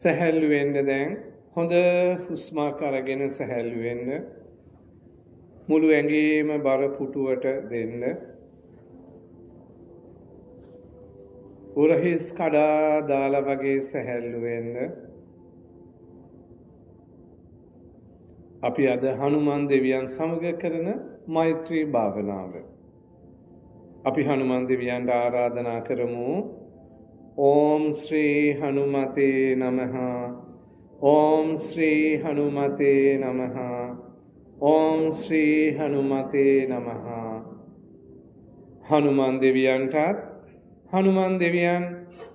සැහැල්ලු වෙන්න දැන් හොඳ හුස්මක් අරගෙන සැහැල්ලු වෙන්න මුළු ඇඟේම බර පුටුවට දෙන්න උරහිස් කඩා දාලා වගේ සැහැල්ලු වෙන්න අපි අද හනුමන් දෙවියන් සමග කරන මෛත්‍රී භාවනාව අපි හනුමන් දෙවියන්ට ආරාධනා කරමු ओम श्री हनुमते नमः ओम श्री हनुमते नमः ओम श्री हनुमते नमः हनुमान දෙවියන්ටත් හනුමන් දෙවියන්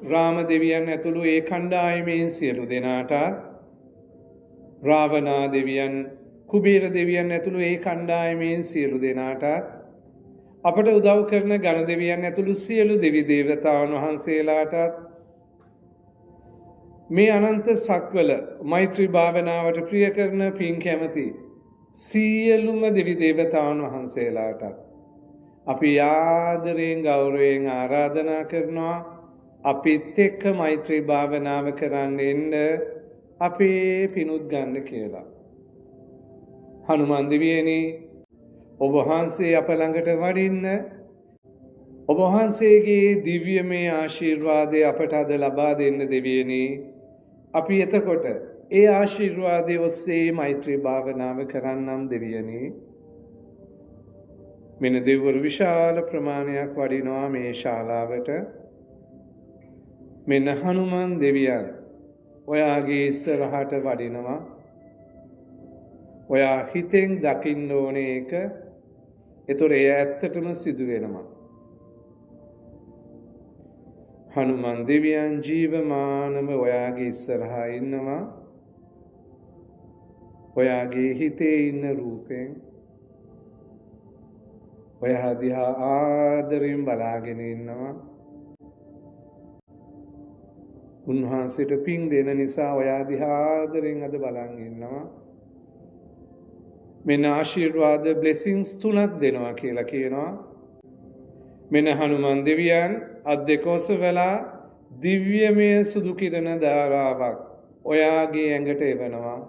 රාම දෙවියන් ඇතුළු ඒ කණ්ඩායමේ සියලු දෙනාටත් රාවණා දෙවියන් කුබේර දෙවියන් ඇතුළු ඒ කණ්ඩායමේ සියලු දෙනාටත් අපට උදව් කරන ගණ දෙවියන් ඇතුළු සියලු දෙවි දේවතාවුන් වහන්සේලාටත් මේ අනන්ත සක්වල මෛත්‍රී භාවනාවට ප්‍රිය කරන පින් කැමති සියලුම දෙවි දේවතාවුන් වහන්සේලාටත් අපි ආදරයෙන් ගෞරවයෙන් ආරාධනා කරනවා අපිත් එක්ක මෛත්‍රී භාවනාව කරන්න එන්න අපේ පිනුත් ගන්න කියලා. හනුමන් දෙවියනි ඔබ වහන්සේ අප ළඟට වඩින්න ඔබ වහන්සේගේ දිව්‍යමය ආශිර්වාදය අපට අද ලබා දෙන්න දෙවියනි අපි එතකොට ඒ ආශිර්වාදය ඔස්සේ මෛත්‍රී භාවනාව කරන්නම් දෙවියනි මෙන්න දෙවිවරු විශාල ප්‍රමාණයක් වඩිනවා මේ ශාලාවට මෙන්න හනුමන් දෙවියන් ඔයාගේ ඉස්සරහට වඩිනවා ඔයා හිතෙන් දකින්න ඕනේ එක ඒතොර එය ඇත්තටම සිදු වෙනවා හනුමන් දෙවියන් ජීවමානව ඔයාගේ ඉස්සරහා ඉන්නවා ඔයාගේ හිතේ ඉන්න රූපෙන් ඔයා දිහා ආදරෙන් බලාගෙන ඉන්නවා උන්වහන්සේට පින් දෙන නිසා ඔයා දිහා ආදරෙන් අද බලන් ඉන්නවා මෙන්න ආශිර්වාද බ්ලෙසිංස් තුනක් දෙනවා කියලා කියනවා මෙන්න හනුමන් දෙවියන් අත් දෙක ඔසවලා දිව්‍යමය සුදු කිරණ ධාරාවක් ඔයාගේ ඇඟට එවනවා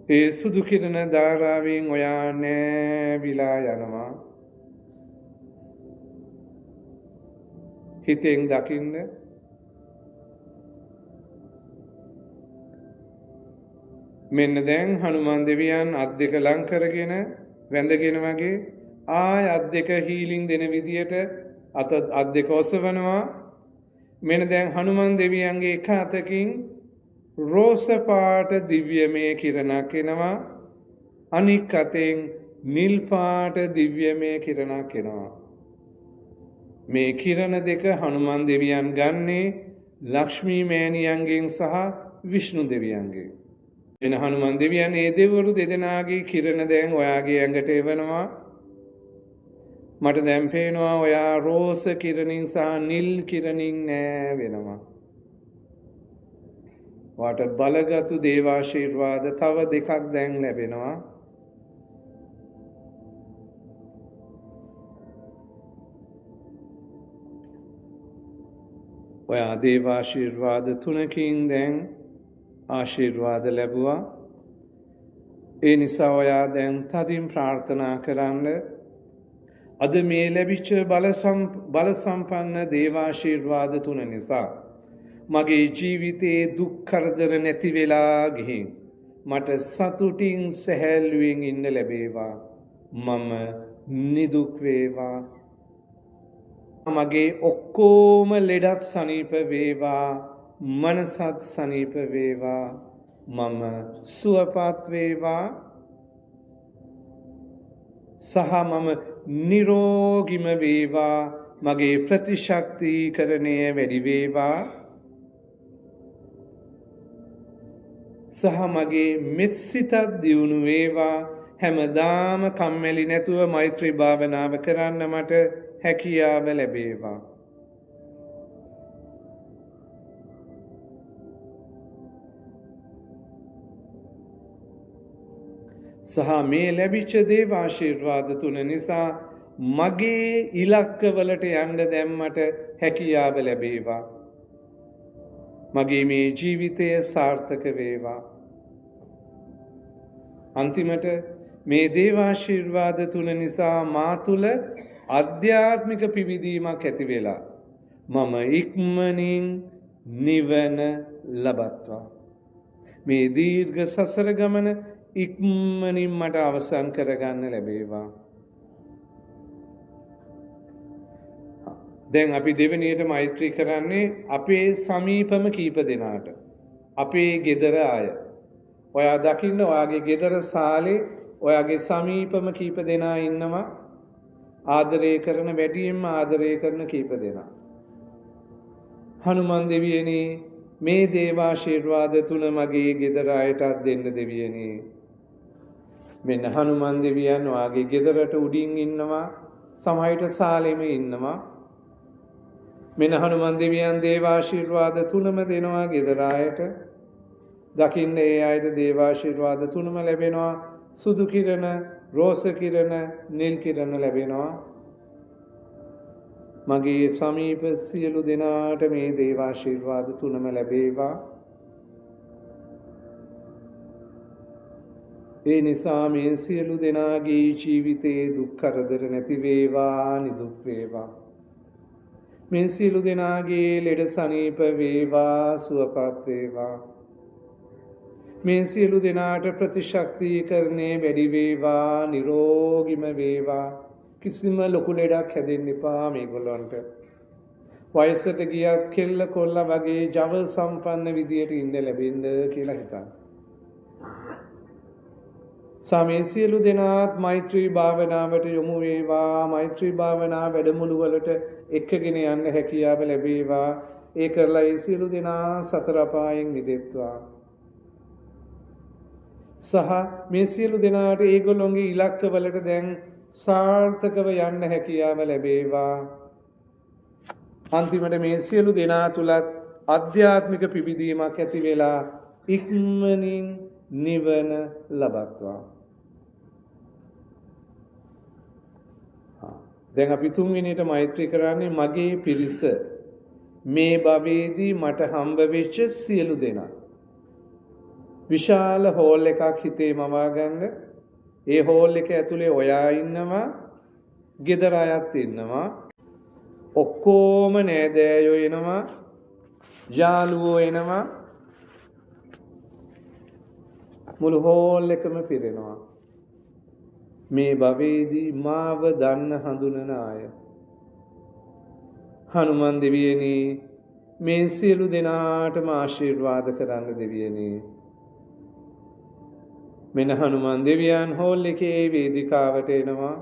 ඒ සුදු කිරණ ධාරාවෙන් ඔයා නැවිලා යනවා හිතෙන් දකින්න මෙන්න දැන් හනුමන් දෙවියන් අත් දෙක ලං කරගෙන වැඳගෙන වගේ ආය අත් දෙක හීලින් දෙන විදියට අත් දෙක ඔසවනවා මෙන්න දැන් හනුමන් දෙවියන්ගේ එක අතකින් රෝස පාට දිව්‍යමය කිරණක් එනවා අනික් අතෙන් නිල් පාට දිව්‍යමය කිරණක් එනවා මේ කිරණ දෙක හනුමන් දෙවියන් ගන්නේ ලක්ෂ්මී මෑණියන්ගෙන් සහ විෂ්ණු දෙවියන්ගෙන් එන හනුමන් දෙවියන් ඒ දෙවිවරු දෙදෙනාගේ කිරණ දැන් ඔයාගේ ඇඟට එවනවා මට දැන් පේනවා ඔයා රෝස කිරණින් සහ නිල් කිරණින් නෑ වෙනවා වාට බලගත් දේවාශිර්වාද තව දෙකක් දැන් ලැබෙනවා ඔයා දේවාශිර්වාද තුනකින් දැන් ආශිර්වාද ලැබුවා ඒ නිසා ඔයා දැන් තදින් ප්‍රාර්ථනා කරන්න අද මේ ලැබිච්ච බල සම්පන්න දේවාශිර්වාද තුන නිසා මගේ ජීවිතේ දුක් කරදර නැති වෙලා ගිහින් මට සතුටින් සැහැල්ලුවෙන් ඉන්න ලැබේවා මම නිදුක් වේවා මගේ ඔක්කොම ලෙඩත් සනීප වේවා මනසත් සනීප වේවා මම සුවපත් වේවා සහ මම නිරෝගීම වේවා මගේ ප්‍රතිශක්තිකරණය වැඩි වේවා සහ මගේ මෙත් සිතත් දියුණු වේවා හැමදාම කම්මැලි නැතුව මෛත්‍රී භාවනාව කරන්න මට හැකියාව ලැබේවා සහ මේ ලැබිච්ච දේව ආශිර්වාද තුන නිසා මගේ ඉලක්කවලට යන්න දැන් මට හැකියාව ලැබේවා. මගේ මේ ජීවිතය සාර්ථක වේවා. අන්තිමට මේ දේවාශිර්වාද තුල නිසා මා තුල ආධ්‍යාත්මික පිවිදීමක් ඇති වෙලා මම ඉක්මනින් නිවන ලබත්වා. මේ දීර්ඝ සසර ගමන ඉක්මනින් මට අවසන් කරගන්න ලැබේවා. දැන් අපි දෙවෙනියට මෛත්‍රී කරන්නේ අපේ සමීපම කීප දෙනාට. අපේ ගෙදර අය. ඔයා දකින්න ඔයාගේ ගෙදර සාලේ ඔයාගේ සමීපම කීප දෙනා ඉන්නවා. ආදරය කරන වැඩියෙන්ම ආදරය කරන කීප දෙනා. හනුමන් දෙවියනි මේ දේවාශිර්වාද තුන මගේ ගෙදර අයටත් දෙන්න දෙවියනි. මෙන්න හනුමන් දෙවියන් ඔයාගේ ගෙදරට උඩින් ඉන්නවා. සමහරට සාලෙම ඉන්නවා. මෙන්න හනුමන් දෙවියන් දේවාශිර්වාද තුනම දෙනවා ගෙදර අයට. දකින්න ඒ අයට දේවාශිර්වාද තුනම ලැබෙනවා. සුදු කිරණ, රෝස කිරණ, නිල් කිරණ ලැබෙනවා. මගේ සමීප සියලු දෙනාට මේ දේවාශිර්වාද තුනම ලැබේවා. ඒ නිසා මේ සියලු දෙනාගේ ජීවිතයේ දුක් කරදර නැති වේවා, නිදුක් වේවා. මේ සියලු දෙනාගේ ලෙඩ සනීප වේවා, සුවපත් වේවා. මේ සියලු දෙනාට ප්‍රතිශක්තිකරණේ වැඩි වේවා, නිරෝගීම වේවා. කිසිම ලොකු ලෙඩක් හැදෙන්න එපා මේගොල්ලන්ට. වයසට ගියත් කෙල්ල කොල්ල වගේ ජව සම්පන්න විදියට ඉන්න ලැබෙන්න කියලා හිතන්න. සමේ සියලු දෙනාත් මෛත්‍රී භාවනාවට යොමු වේවා. මෛත්‍රී භාවනා වැඩමුළු වලට එක්කගෙන යන්න හැකියාව ලැබේවා. ඒ කරලා ඒ සියලු දෙනා සතර අපායෙන් මිදෙත්වා. සහ මේ සියලු දෙනාට ඒගොල්ලොන්ගේ ඉලක්ක වලට දැන් සාර්ථකව යන්න හැකියාව ලැබේවා. අන්තිමට මේ සියලු දෙනා තුලත් ආධ්‍යාත්මික පිබිදීමක් ඇති වෙලා ඉක්මනින් නිවන ලබත්වා. දැන් අපි තුන්වෙනියට මෛත්‍රී කරන්නේ මගේ පිරිස. මේ භවයේදී මට හම්බ වෙච්ච සියලු දෙනා. විශාල හෝල් එකක් හිතේ මවා ගන්න. ඒ හෝල් එක ඇතුලේ ඔයා ඉන්නවා, ගෙදර අයත් ඉන්නවා. ඔක්කොම නෑදෑයෝ එනවා, යාළුවෝ එනවා. මුළු හෝල් එකම පිරෙනවා. මේ භවයේදී මාව දන්න හඳුනන අය. හනුමන් දෙවියනි මේ සියලු දෙනාටම ආශිර්වාද කරන්න දෙවියනි. මෙන්න හනුමන් දෙවියන් හෝල් එකේ වේදිකාවට එනවා.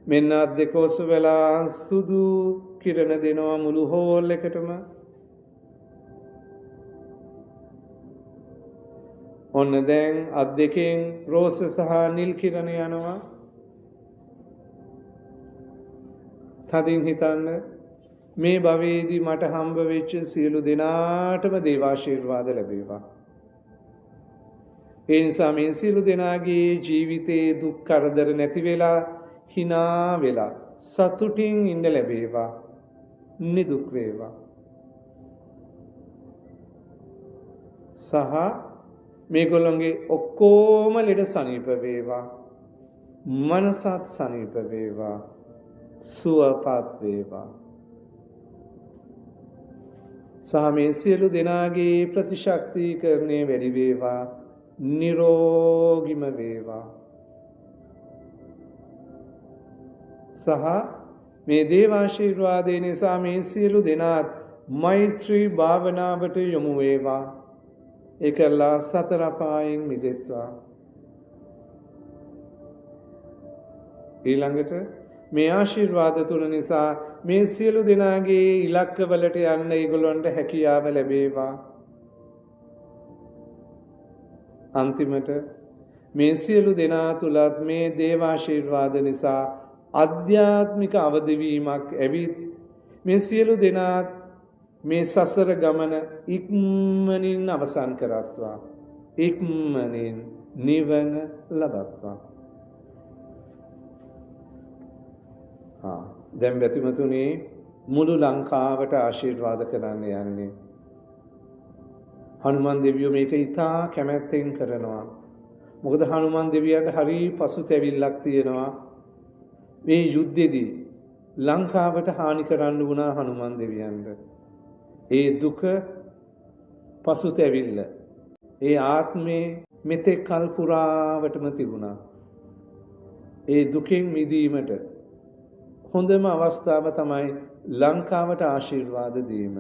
මෙන්න අත් දෙක ඔසවලා සුදු කිරණ දෙනවා මුළු හෝල් එකටම. ඔන්න දැන් අත් දෙකෙන් රෝස සහ නිල් කිරණ යනවා. තදින් හිතන්න මේ භවයේදී මට හම්බ වෙච්ච සියලු දෙනාටම දේවාශිර්වාද ලැබේවා. ඒ නිසා මේ සියලු දෙනාගේ ජීවිතේ දුක් කරදර නැති වෙලා hina වෙලා සතුටින් ඉන්න ලැබේවා. නිදුක් වේවා. සහ මේගොල්ලන්ගේ ඔක්කොම ලෙඩ සනීප වේවා. මනසත් සනීප වේවා. සුවපත් වේවා. සහ මේ සියලු දෙනාගේ ප්‍රතිශක්තිකරණය වැඩි වේවා. නිරෝගීම වේවා. සහ මේ දේවාශිර්වාදය නිසා මේ සියලු දෙනාත් මෛත්‍රී භාවනාවට යොමු වේවා. ඒකලා සතර අපායෙන් මිදෙත්වා. ඊළඟට මේ ආශිර්වාද තුන නිසා මේ සියලු දෙනාගේ ඉලක්කවලට යන්න ඒගොල්ලන්ට හැකියාව ලැබේවා. අන්තිමට මේ සියලු දෙනා තුලත් මේ දේවාශිර්වාද නිසා ආධ්‍යාත්මික අවදිවීමක් ඇවිත් මේ සියලු දෙනා මේ සසර ගමන ඉක්මනින් අවසන් කරත්වා. ඉක්මනින් නිවන ලබත්වා. දැන් බැතිමතුනි මුළු ලංකාවට ආශිර්වාද කරන්න යන්නේ. හනුමන් දෙවියෝ මේක ඉතා කැමැත්තෙන් කරනවා. මොකද හනුමන් දෙවියන්ට හරි පසුතැවිල්ලක් තියෙනවා. මේ යුද්ධෙදී ලංකාවට හානි කරන්න වුණා හනුමන් දෙවියන්ට. ඒ දුක පසුතැවිල්ල ඒ ආත්මේ මෙතෙක් කල් පුරාවටම තිබුණා. ඒ දුකෙන් මිදීමට හොඳම අවස්ථාව තමයි ලංකාවට ආශිර්වාද දීම.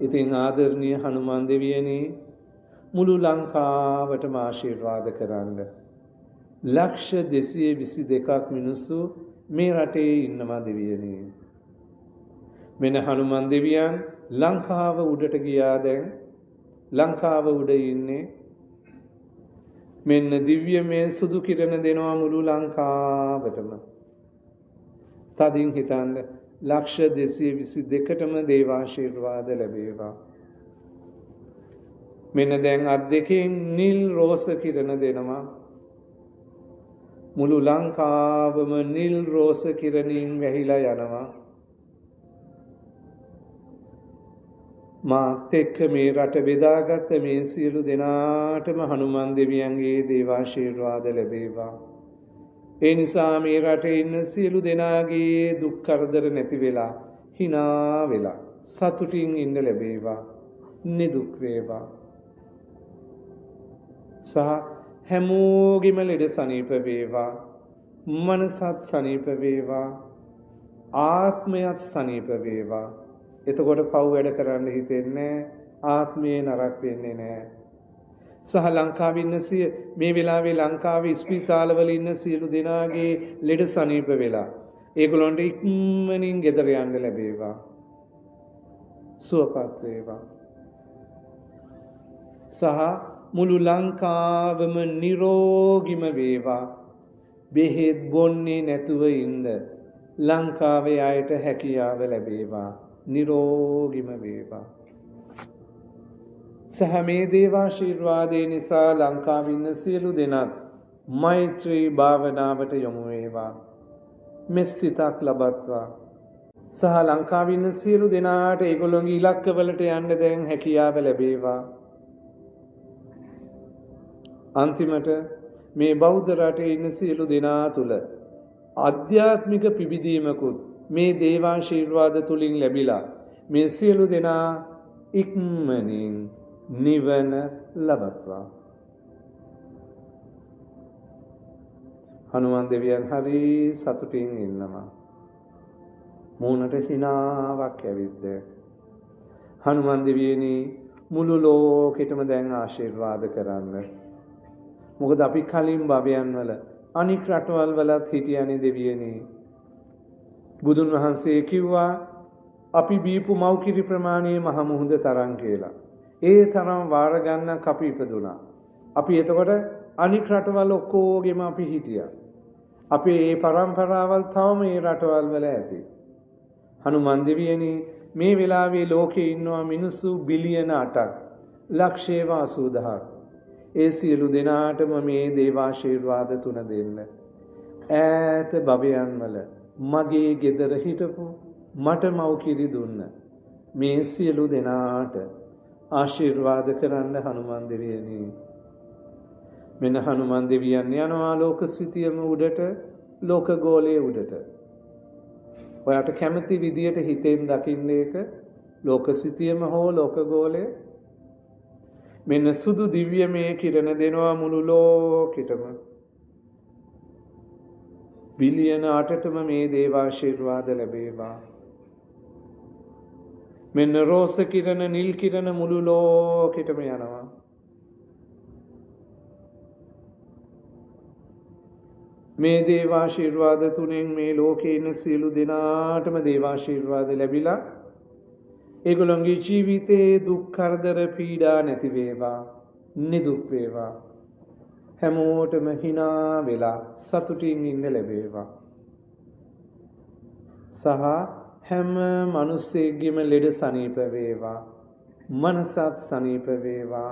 ඉතින් ආදරණීය හනුමන් දෙවියනි මුළු ලංකාවටම ආශිර්වාද කරන්න. ලක්ෂ 222ක් මිනිස්සු මේ රටේ ඉන්නවා දෙවියනි. මෙන්න හනුමන් දෙවියන් ලංකාව උඩට ගියා. දැන් ලංකාව උඩ ඉන්නේ. මෙන්න දිව්‍යමය සුදු කිරණ දෙනවා මුළු ලංකාවටම. තදින් හිතන්න ලක්ෂ 222ටම දේවාශිර්වාද ලැබේවා. මෙන්න දැන් අත් දෙකෙන් නිල් රෝස කිරණ දෙනවා. මුළු ලංකාවම නිල් රෝස කිරණින් වැහිලා යනවා. මාත් එක්ක මේ රට බෙදාගත්ත මේ සියලු දෙනාටම හනුමන් දෙවියන්ගේ දේවාශිර්වාද ලැබේවා. ඒ නිසා මේ රටේ ඉන්න සියලු දෙනාගේ දුක් කරදර නැති වෙලා hina වෙලා සතුටින් ඉන්න ලැබේවා. නිදුක් වේවා. සහ හැමෝගෙම ලෙඩ සනීප වේවා. මනසත් සනීප වේවා. ආත්මයත් සනීප වේවා. එතකොට පව් වැඩ කරන්න හිතෙන්නේ ආත්මේ නරක වෙන්නේ නැහැ. සහ ලංකාවේ ඉන්න මේ වෙලාවේ ලංකාවේ ස්පිතාලවල ඉන්න සියලු දෙනාගේ ලෙඩ සනීප වෙලා ඒගොල්ලන්ට ඉක්මනින් ගෙදර යන්න ලැබේවා. සුවපත් වේවා. සහ මුළු ලංකාවම නිරෝගීම වේවා. බෙහෙත් බොන්නේ නැතුව ඉන්න ලංකාවේ අයට හැකියාව ලැබේවා. නිරෝගීම වේවා. සහ මේ දේවාශිර්වාදේ නිසා ලංකාවේ ඉන්න සියලු දෙනාත් මෛත්‍රී භාවනාවට යොමු වේවා. මෙසිතක් ලබත්වා. සහ ලංකාවේ ඉන්න සියලු දෙනාට ඒගොල්ලෝගේ ඉලක්කවලට යන්න දැන් හැකියාව ලැබේවා. අන්තිමට මේ බෞද්ධ රටේ ඉන්න සියලු දෙනා තුල ආධ්‍යාත්මික පිබිදීමකුත් මේ දේවාශිර්වාද තුලින් ලැබිලා මේ සියලු දෙනා ඉක්මනින් නිවන ලබත්වා. හනුමන් දෙවියන් හරි සතුටින් ඉන්නවා. මූණට හිනාවක් ඇවිද්ද. හනුමන් දෙවියනි මුළු ලෝකෙටම දැන් ආශිර්වාද කරන්න. මොකද අපි කලින් භවයන් වල අනික් රටවල් වලත් හිටියනේ දෙවියනි. බුදුන් වහන්සේ කිව්වා අපි බීපු මව්කිරි ප්‍රමාණය මහ මුහුද තරම් කියලා. ඒ තරම් වාර ගන්නක් අපි ඉපදුනා. අපි එතකොට අනික් රටවල් ඔක්කොගෙම අපි හිටියා. අපේ මේ પરම්පරාවල් තවම මේ රටවල් වල ඇති. හනුමන් දෙවියනි මේ වෙලාවේ ලෝකේ ඉන්නවා මිනිස්සු බිලියන 8ක් ලක්ෂේ 80000ක්. ඒ සියලු දෙනාටම මේ දේවාශිර්වාද තුන දෙන්න. ඈත භවයන් වල මගේ ගෙදර හිටපු මට මව් කිරි දුන්න මේ සියලු දෙනාට ආශිර්වාද කරන්න හනුමන් දෙවියනි. මෙන්න හනුමන් දෙවියන් යනවා ලෝක සිතියම උඩට, ලෝක ගෝලයේ උඩට. ඔයාට කැමති විදියට හිතෙන් දකින්න එක ලෝක සිතියම හෝ ලෝක ගෝලය. මෙන්න සුදු දිව්‍යමය කිරණ දෙනවා මුළු ලෝකෙටම. බිලියන 8ටම මේ දේවාශිර්වාද ලැබේවා. මෙන්න රෝස කිරණ, නිල් කිරණ මුළු ලෝකෙටම යනවා. මේ දේවාශිර්වාද තුනෙන් මේ ලෝකේ ඉන්න සියලු දෙනාටම දේවාශිර්වාද ලැබිලා ඒගොල්ලන්ගේ ජීවිතේ දුක් කරදර පීඩා නැති වේවා, නිදුක් වේවා. හැමෝටම hina වෙලා සතුටින් ඉන්න ලැබේවා. සහ හැම මිනිස්සෙක්ගේම ලෙඩ සනීප වේවා, මනසත් සනීප වේවා,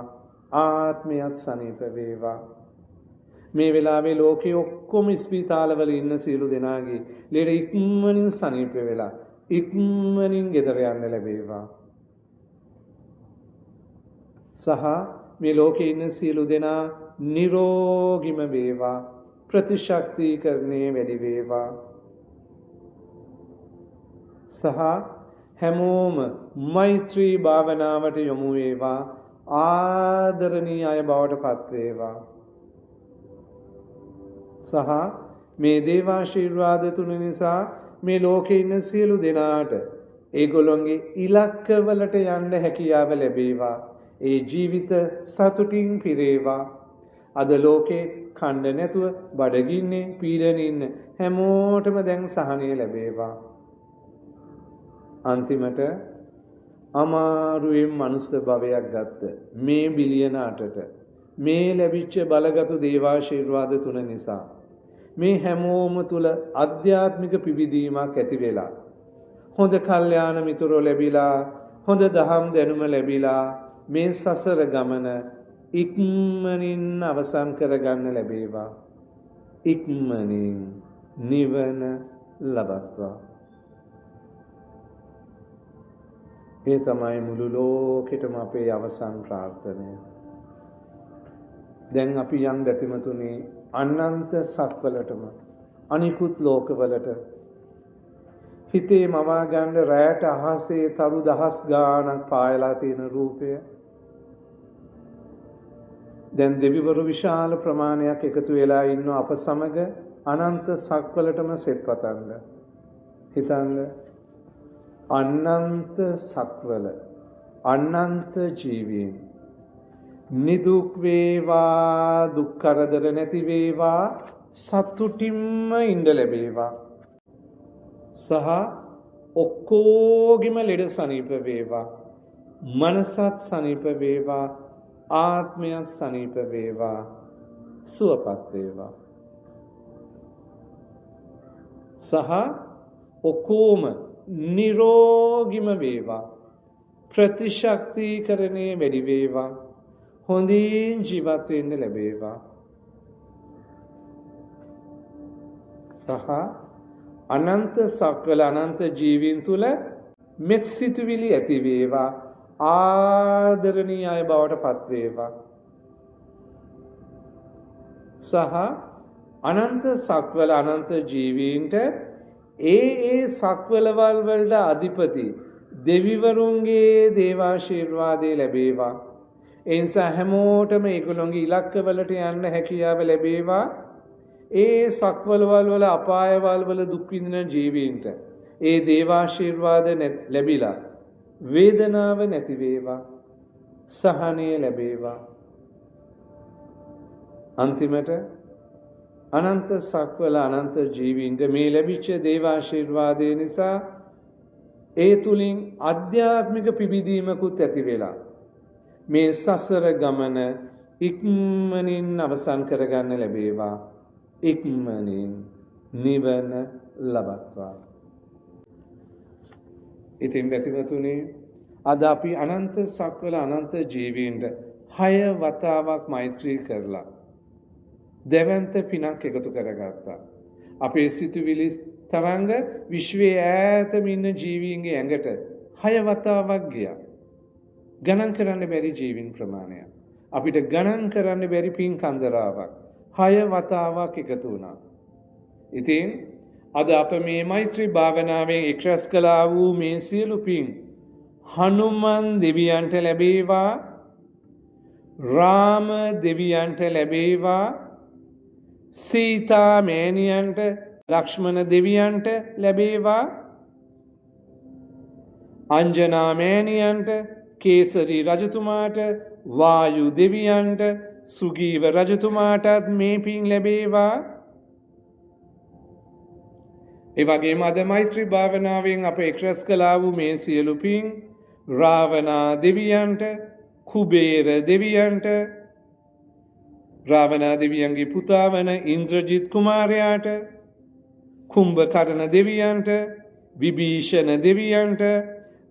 ආත්මයත් සනීප වේවා. මේ වෙලාවේ ලෝකේ ඔක්කොම ස්පීතාලවල ඉන්න සියලු දෙනාගේ ලෙඩ ඉක්මනින් සනීප වෙලා ඉක්මනින් ගෙදර යන්න ලැබේවා. සහ මේ ලෝකේ ඉන්න සියලු දෙනා නිරෝගීම වේවා. ප්‍රතිශක්තිකරණය වැඩි වේවා. සහ හැමෝම මෛත්‍රී භාවනාවට යොමු වේවා. ආදරණීය අය බවට පත් වේවා. සහ මේ දේවාශිර්වාද තුන නිසා මේ ලෝකේ ඉන්න සියලු දෙනාට ඒගොල්ලන්ගේ ඉලක්කවලට යන්න හැකියාව ලැබේවා. ඒ ජීවිත සතුටින් පිරේවා. අද ලෝකේ කණ්ඩ නැතුව බඩගින්නේ පීඩනේ ඉන්න හැමෝටම දැන් සහනය ලැබේවා. අන්තිමට අමාරුවෙන් මනුස්ස භවයක් ගත්ත මේ බිලියන 8ට මේ ලැබිච්ච බලගත් දේවාශිර්වාද තුන නිසා මේ හැමෝම තුල අධ්‍යාත්මික පිබිදීමක් ඇති වෙලා හොඳ කල්යාණ මිතුරෝ ලැබිලා හොඳ දහම් දැනුම ලැබිලා මේ සසර ගමන ඉක්මනින් අවසන් කරගන්න ලැබේවා. ඉක්මනින් නිවන ලබත්වා. ඒ තමයි මුළු ලෝකෙටම අපේ අවසන් ප්‍රාර්ථනය. දැන් අපි යම් දැතිමතුනේ අනන්ත සක්වලටම අනිකුත් ලෝකවලට හිතේ මවා ගන්න රැයට අහසේ තරු දහස් ගාණක් පායලා තියෙන රූපය දැන් දෙවිවරු විශාල ප්‍රමාණයක් එකතු වෙලා ඉන්න අප සමග අනන්ත සක්වලටම සෙත් පතන්න. හිතන්න අනන්ත සක්වල අනන්ත ජීවීන් නිදුක් වේවා දුක් කරදර නැති වේවා සතුටින්ම ඉඳ ලැබේවා. සහ ඔක්කොගෙම ලෙඩ සනීප වේවා. මනසත් සනීප වේවා. ආත්මයත් සනීප වේවා. සුවපත් වේවා. සහ ඔක්කොම නිරෝගීම වේවා. ප්‍රතිශක්තිකරණය වැඩි වේවා. හොඳින් ජීවත් වෙන්න ලැබේවා. සහ අනන්ත සක්වල අනන්ත ජීවීන් තුල මෙත් සිතුවිලි ඇති වේවා. ආදරණීය අය බවට පත් වේවා. සහ අනන්ත සක්වල අනන්ත ජීවීන්ට ඒ සක්වලවල් වලට අධිපති දෙවිවරුන්ගේ දේවාශිර්වාදේ ලැබේවා. ඒ නිසා හැමෝටම ඒගොල්ලෝගේ ඉලක්කවලට යන්න හැකියාව ලැබේවා. ඒ සක්වලවල් වල අපායවල් වල දුක් විඳින ජීවීන්ට ඒ දේවාශිර්වාද ලැබිලා වේදනාව නැති වේවා. සහනය ලැබේවා. අන්තිමට අනන්ත සක්වල අනන්ත ජීවීන්ට මේ ලැබිච්ච දේවාශිර්වාදය නිසා ඒ තුලින් අධ්‍යාත්මික පිබිදීමකුත් ඇති වෙලා මේ සසර ගමන ඉක්මනින් අවසන් කරගන්න ලැබේවා. ඉක්මනින් නිවන ලබත්වා. ඉතින් වැතිවතුනි අද අපි අනන්ත සක්වල අනන්ත ජීවීන්ට 6 වතාවක් මෛත්‍රී කරලා දෙවන්ත පිනක් එකතු කරගත්තා. අපේ සිතුවිලි තරංග විශ්වයේ ඈතම ඉන්න ජීවීන්ගේ ඇඟට 6 වතාවක් ගියා. ගණන් කරන්න බැරි ජීවීන් ප්‍රමාණයක්. අපිට ගණන් කරන්න බැරි පින් කන්දරාවක් 6 වතාවක් එකතු වුණා. ඉතින් අද අප මේ මෛත්‍රී භාවනාවෙන් එක්රැස් කළා වූ මේ සියලු පින් හනුමන් දෙවියන්ට ලැබේවා. රාම දෙවියන්ට ලැබේවා. සීතා මෑණියන්ට ලක්ෂ්මණ දෙවියන්ට ලැබේවා. අංජනා මෑණියන්ට කේසරි රජතුමාට වායු දෙවියන්ට සුගීව රජතුමාටත් මේ පින් ලැබේවා. ඒ වගේම අද මෛත්‍රී භාවනාවෙන් අප එක්රැස් කළා වූ මේ සියලු පින් රාවණා දෙවියන්ට කුබේර දෙවියන්ට රාවණා දෙවියන්ගේ පුතා වන ඉන්ද්‍රජිත් කුමාරයාට කුම්භකර්ණ දෙවියන්ට විභීෂණ දෙවියන්ට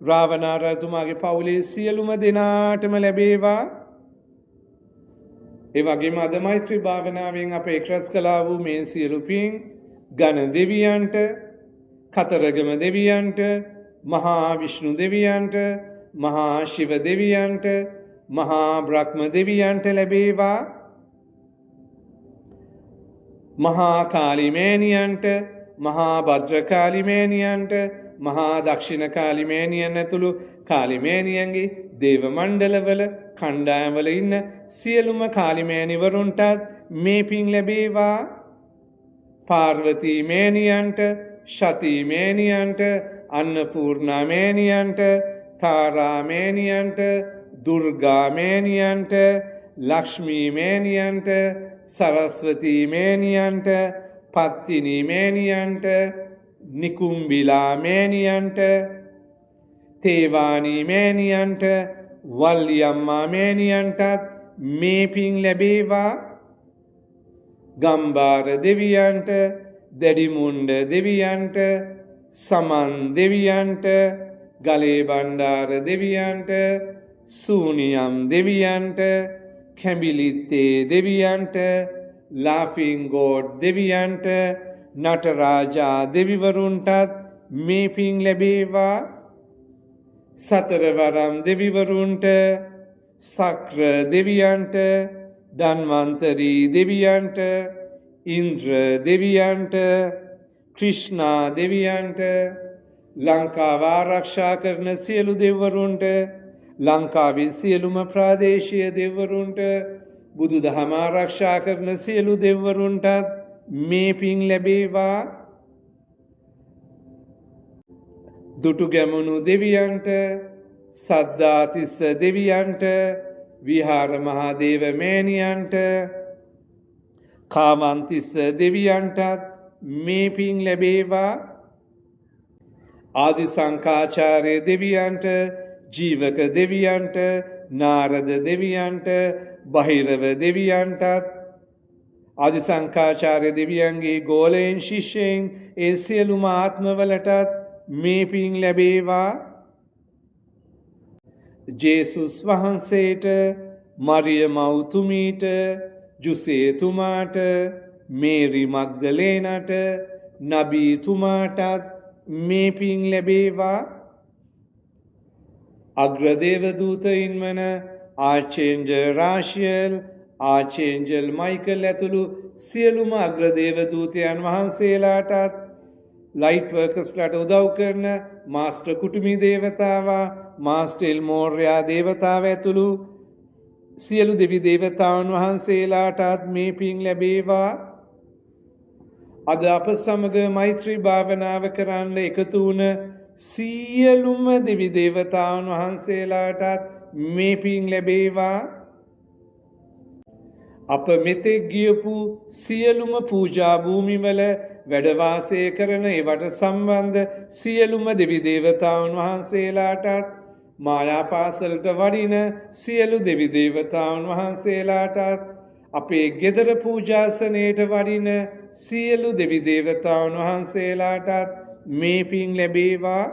රාවණා රජතුමාගේ පවුලේ සියලුම දෙනාටම ලැබේවා. ඒ වගේම අද මෛත්‍රී භාවනාවෙන් අප එක්රැස් කළා වූ මේ සියලු පින් ඝන දෙවියන්ට, කතරගම දෙවියන්ට, මහා විෂ්ණු දෙවියන්ට, මහා ශිව දෙවියන්ට, මහා බ්‍රහ්ම දෙවියන්ට ලැබේවා. මහා කාලිමේනියන්ට, මහා භද්‍රකාලිමේනියන්ට, මහා දක්ෂිණ කාලිමේනියන් ඇතුළු කාලිමේනියන්ගේ දේව මණ්ඩලවල කණ්ඩායම්වල ඉන්න සියලුම කාලිමේනිවරුන්ටත් මේ පින් ලැබේවා. පාර්වතී මේනියන්ට, ශතී මේනියන්ට, අන්නපූර්ණා මේනියන්ට, තාරා මේනියන්ට, දුර්ගා මේනියන්ට, ලක්ෂ්මී මේනියන්ට, සරස්වතී මේනියන්ට, පත්තිනී මේනියන්ට, නිකුම්බිලා මේනියන්ට, තේවානී මේනියන්ට, වල්ලියම්මා මේනියන්ටත් මේ පින් ලැබේවා. ගම්බාර දෙවියන්ට, දැඩිමුණ්ඩ දෙවියන්ට, සමන් දෙවියන්ට, ගලේ බණ්ඩාර දෙවියන්ට, සූනියම් දෙවියන්ට, කැඹිලිත්තේ දෙවියන්ට, ලාෆින් ගෝඩ් දෙවියන්ට, නටරාජා දෙවිවරුන්ටත් මේ පින් ලැබේවා. සතරවරම් දෙවිවරුන්ට, සක්‍ර දෙවියන්ට, ධන්වන්තරී දෙවියන්ට, ඉන්ද්‍ර දෙවියන්ට, ක්‍රිෂ්ණා දෙවියන්ට, ලංකාව ආරක්ෂා කරන සියලු දෙවිවරුන්ට, ලංකාවේ සියලුම ප්‍රාදේශීය දෙවිවරුන්ට, බුදුදහම ආරක්ෂා කරන සියලු දෙවිවරුන්ටත් මේ පින් ලැබේවා. දුටුගැමුණු දෙවියන්ට, සද්ධාතිස්ස දෙවියන්ට, විහාර මහාදේව මේනියන්ට, කාමන්තිස්ස දෙවියන්ටත් මේ පින් ලැබේවා. ආදි සංකාචාර්ය දෙවියන්ට, ජීවක දෙවියන්ට, නාරද දෙවියන්ට, බහිරව දෙවියන්ටත්, ආදි සංකාචාර්ය දෙවියන්ගේ ගෝලයෙන් ශිෂ්‍යයෙන් ඒ සියලුම ආත්මවලටත් මේ පින් ලැබේවා. ජේසුස් වහන්සේට, මරිය මව්තුමීට, ජුසේතුමාට, මේරි මග්දලේනට, නබීතුමාටත් මේ පින් ලැබේවා. අග්‍රදේවදූතයින් වන ආචේන්ජල් රාශියල්, ආචේන්ජල් මයිකල් ඇතුළු සියලුම අග්‍රදේවදූතයන් වහන්සේලාටත්, ලයිට් වර්කර්ස්ලාට උදව් කරන මාස්ටර් කුටුමි දේවතාවා, මාස්ටර් එල්මෝර්යා දේවතාව ඇතුළු සියලු දෙවි දේවතාවුන් වහන්සේලාටත් මේ පින් ලැබේවා. අද අප සමග මෛත්‍රී භාවනාව කරන්න එකතු වුණ සියලුම දෙවි දේවතාවුන් වහන්සේලාටත් මේ පින් ලැබේවා. අප මෙතෙක් ගියපු සියලුම පූජා භූමිවල වැඩ වාසය කරන ඒවට සම්බන්ධ සියලුම දෙවි දේවතාවුන් වහන්සේලාටත්, මායාපාසලට වඩින සියලු දෙවි දේවතාවුන් වහන්සේලාටත්, අපේ ගෙදර පූජාසනයට වඩින සියලු දෙවි දේවතාවුන් වහන්සේලාටත් මේ පින් ලැබේවා.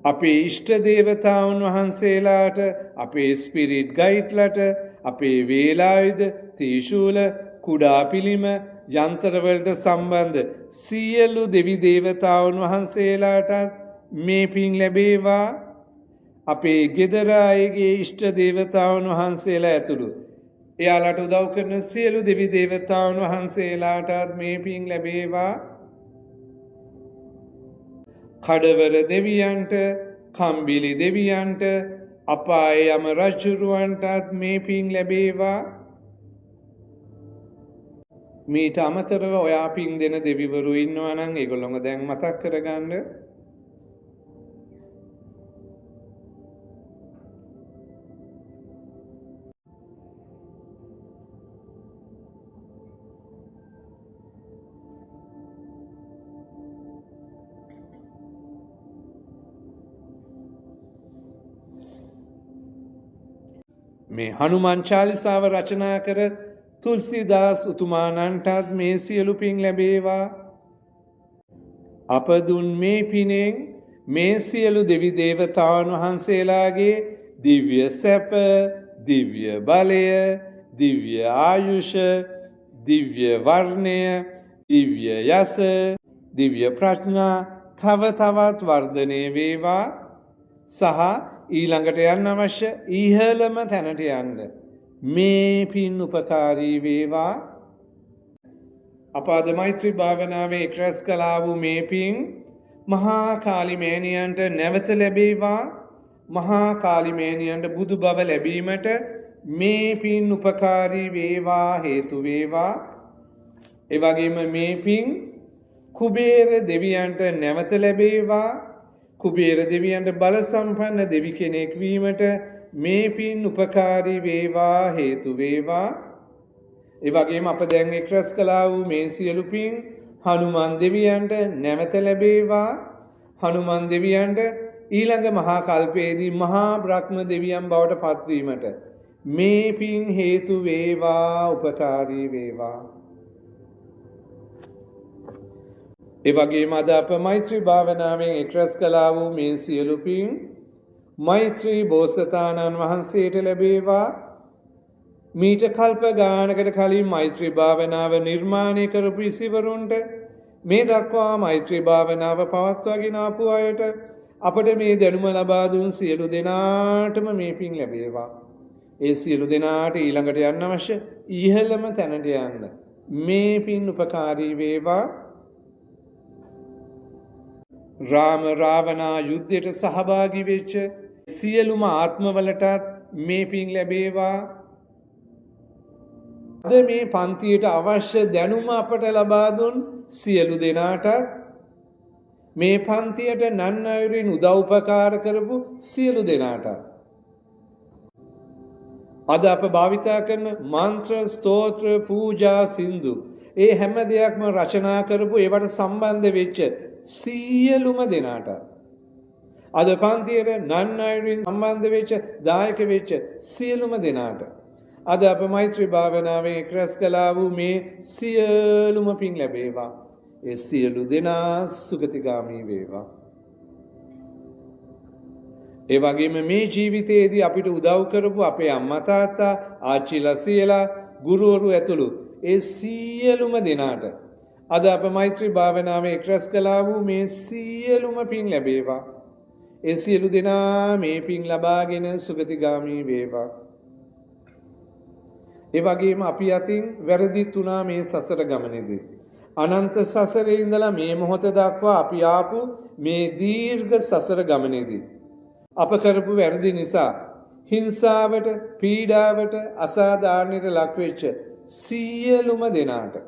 අපේ ඉෂ්ට දේවතාවුන් වහන්සේලාට, අපේ ස්පිරිට් ගයිඩ්ලට, අපේ වේලායුධ, ත්‍රිශූල, කුඩා පිළිම, යන්ත්‍රවලට සම්බන්ධ සියලු දෙවි දේවතාවුන් වහන්සේලාටත් මේ පින් ලැබේවා. අපේ ගෙදර අයගේ ඉෂ්ට දේවතාවුන් වහන්සේලා ඇතුළු එයාලට උදව් කරන සියලු දෙවි දේවතාවුන් වහන්සේලාටත් මේ පින් ලැබේවා. කඩවර දෙවියන්ට, කම්බිලි දෙවියන්ට, අපායේ යම රජුරුවන්ටත් මේ පින් ලැබේවා. මීට අමතරව ඔයා පින් දෙන දෙවිවරු ඉන්නවා නම් ඒගොල්ලොම දැන් මතක් කරගන්න. මේ හනුමන් චාලිසාව රචනා කර තුල්සිදාස් උතුමාණන්ටත් මේ සියලු පින් ලැබේවා. අප දුන් මේ පිනෙන් මේ සියලු දෙවි දේවතාවුන් වහන්සේලාගේ දිව්‍ය සැප, දිව්‍ය බලය, දිව්‍ය ආයුෂ, දිව්‍ය වර්ණය, දිව්‍ය යස, දිව්‍ය ප්‍රඥා තව තවත් වර්ධනය වේවා සහ ඊළඟට යන්න අවශ්‍ය ඉහළම තැනට යන්න මේ පින් උපකාරී වේවා. අප අද මෛත්‍රී භාවනාවේ එක්රැස් කළා වූ මේ පින් මහා කාලිමෑණියන්ට නැවත ලැබේවා. මහා කාලිමෑණියන්ට බුදු බව ලැබීමට මේ පින් උපකාරී වේවා, හේතු වේවා. ඒ වගේම මේ පින් කුබේර දෙවියන්ට නැවත ලැබේවා. කුබේර දෙවියන්ට බල සම්පන්න දෙවි කෙනෙක් වීමට මේ පින් උපකාරී වේවා, හේතු වේවා. ඒ වගේම අප දැන් එක්රැස් කළා වූ මේ සියලු පින් හනුමන් දෙවියන්ට නැවත ලැබේවා. හනුමන් දෙවියන්ට ඊළඟ මහා කල්පයේදී මහා බ්‍රහ්ම දෙවියන් බවට පත්වීමට මේ පින් හේතු වේවා, උපකාරී වේවා. ඒ වගේම අද අප මෛත්‍රී භාවනාවෙන් එක්රැස් කළා වූ මේ සියලු පින් මෛත්‍රී බෝසතාණන් වහන්සේට ලැබේවා. මීට කල්ප ගානකට කලින් මෛත්‍රී භාවනාව නිර්මාණය කරපු ඉසිවරුන්ට මේ දක්වා මෛත්‍රී භාවනාව පවත්වාගෙන ආපු අයට අපට මේ දැනුම ලබා දුන් සියලු දෙනාටම මේ පින් ලැබේවා. ඒ සියලු දෙනාට ඊළඟට යන්න අවශ්‍ය ඉහළම තැනට යන්න මේ පින් උපකාරී වේවා. රාම රාවණා යුද්ධයට සහභාගී වෙච්ච සියලුම ආත්මවලටත් මේ පින් ලැබේවා. අද මේ පන්තියට අවශ්‍ය දැනුම අපට ලබා දුන් සියලු දෙනාටත් මේ පන්තියට නන් අයුරින් උදව්පකාර කරපු සියලු දෙනාටත් අද අප භාවිතා කරන මන්ත්‍ර, ස්තෝත්‍ර, පූජා, සින්දු ඒ හැම දෙයක්ම රචනා කරපු ඒවට සම්බන්ධ වෙච්ච සියලුම දෙනාට අද පන්තියට නන් අයුරින් සම්බන්ධ වෙච්ච දායක වෙච්ච සියලුම දෙනාට අද අප මෛත්‍රී භාවනාවෙන් එක්රැස් කළා වූ මේ සියලුම පින් ලැබේවා. ඒ සියලු දෙනා සුගතිගාමී වේවා. ඒ වගේම මේ ජීවිතයේදී අපිට උදව් කරපු අපේ අම්මා තාත්තා, ආච්චිලා සීලා, ගුරුවරු ඇතුළු ඒ සියලුම දෙනාට අද අප මෛත්‍රී භාවනාවේ එක්රැස් කළා වූ මේ සියලුම පින් ලැබේවා. ඒ සියලු දෙනා මේ පින් ලබාගෙන සුගතිගාමී වේවා. ඒ වගේම අපි අතින් වැරදිත් වුණා මේ සසර ගමනේදී. අනන්ත සසරේ ඉඳලා මේ මොහොත දක්වා අපි ආපු මේ දීර්ඝ සසර ගමනේදී අප කරපු වැරදි නිසා හිංසාවට, පීඩාවට, අසාධාරණයට ලක් වෙච්ච සියලුම දෙනාට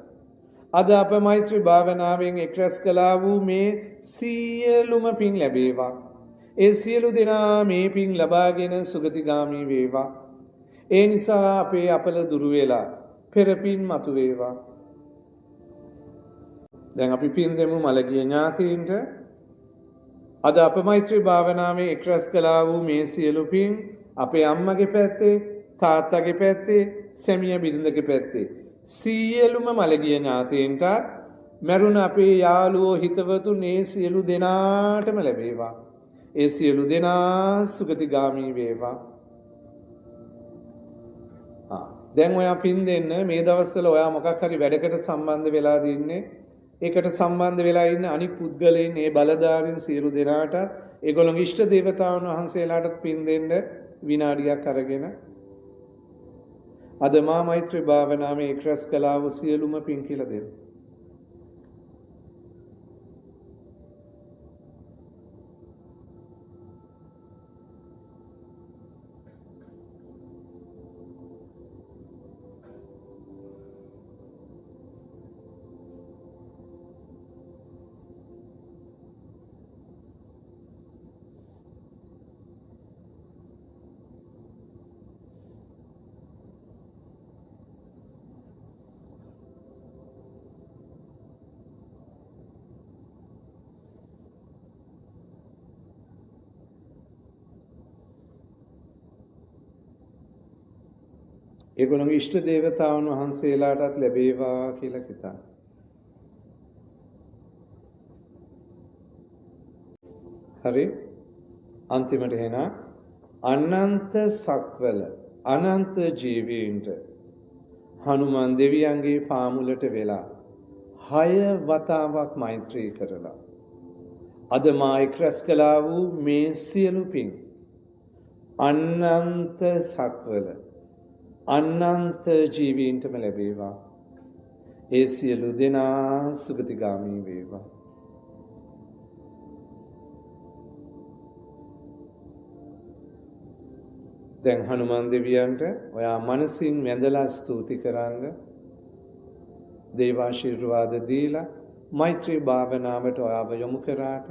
අද අප මෛත්‍රී භාවනාවෙන් එක්රැස් කළා වූ මේ සියලුම පින් ලැබේවා. ඒ සියලු දෙනා මේ පින් ලබාගෙන සුගතිගාමී වේවා. ඒ නිසා අපේ අපල දුරු වෙලා පෙර පින් මතු වේවා. දැන් අපි පින් දෙමු මළගිය ඥාතීන්ට. අද අප මෛත්‍රී භාවනාවේ එක්රැස් කළා වූ මේ සියලු පින් අපේ අම්මගේ පැත්තේ, තාත්තගේ පැත්තේ, සැමියා බිරිඳගේ පැත්තේ සියලුම මළගිය ඥාතීන්ට මරුණ අපේ යාළුවෝ, හිතවතුන් මේ සියලු දෙනාටම ලැබේවා. ඒ සියලු දෙනා සුගතිගාමී වේවා. දැන් ඔයා පින් දෙන්න මේ දවස්වල ඔයා මොකක් හරි වැඩකට සම්බන්ධ වෙලා ඉන්නේ. ඒකට සම්බන්ධ වෙලා ඉන්න අනික් පුද්ගලයන් මේ බලධාරීන් සියලු දෙනාට ඒගොල්ලෝගේ ඉෂ්ට දේවතාවුන් වහන්සේලාට පින් දෙන්න විනාඩියක් අරගෙන අද මා මෛත්‍රී භාවනාවේ එක්රැස් කළා වූ සියලුම පින් කියලා දෙන්න. ඒගොල්ලෝගේ ඉෂ්ට දේවතාවුන් වහන්සේලාටත් ලැබේවා කියලා හිතන්න. හරි. අන්තිමට එන අනන්ත සක්වල අනන්ත ජීවීන්ට හනුමන් දෙවියන්ගේ පාමුලට වෙලා 6 වතාවක් මෛත්‍රී කරලා අද මා එක්රැස් කළා වූ මේ සියලු පින් අනන්ත සක්වල අනන්ත ජීවීන්ටම ලැබේවා. ඒ සියලු දෙනා සුගතිගාමී වේවා. දැන් හනුමන් දෙවියන්ට ඔයා මනසින් වැඳලා ස්තුති කරන්න. දේවාශිර්වාද දීලා මෛත්‍රී භාවනාවට ඔයාව යොමු කරාට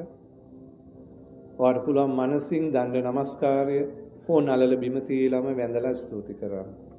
ඔයාට පුළුවන් මනසින් දණ්ඩ නමස්කාරය ෆෝන් අලල බිම තියලාම වැඳලා ස්තුති කරන්න.